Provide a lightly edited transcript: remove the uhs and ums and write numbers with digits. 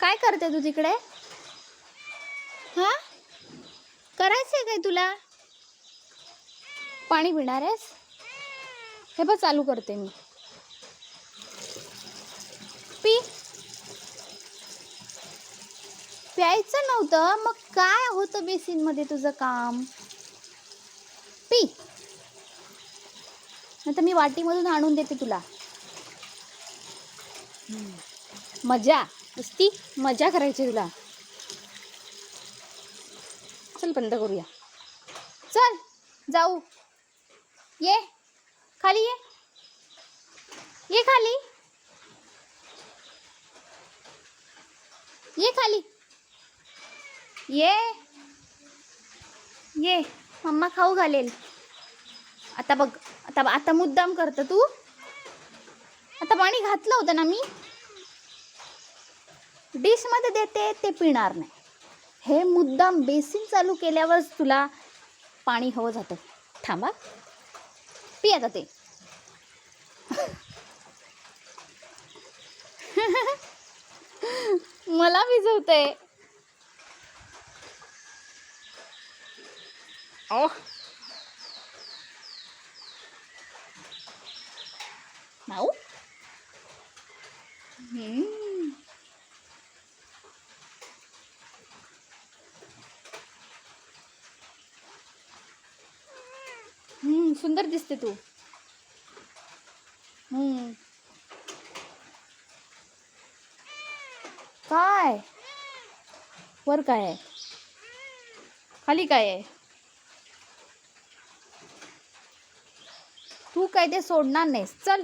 काय करते तू तिकडे? हां, करायचंय काय तुला? पाणी पिणार आहेस? हे बघ चालू करते मी. पी. प्यायचं नव्हतं मग काय होतं बेसिन मध्ये तुझं काम? पी. नंतर मी वाटीमधून आणून देते तुला. मजा नुसती मजा करायची तुला. चल बंद करूया. चल जाऊ. ये खाली ये. ये खाली. ये खाली. ये ये मम्मा खाऊ घालेल. आता बघ, आता मुद्दाम करतं तू. आता पाणी घातलं होतं ना मी. डिश मध्ये देते ते पिणार नाही. हे मुद्दाम बेसिन चालू केल्यावर तुला पाणी हवं जातं. थांबा, पी आता ते. मला भिजवतंय. ओह नाऊ. सुंदर दिसते तू. काय वर काय आहे, खाली काय आहे? तू काय ते सोडणार नाहीस. चल.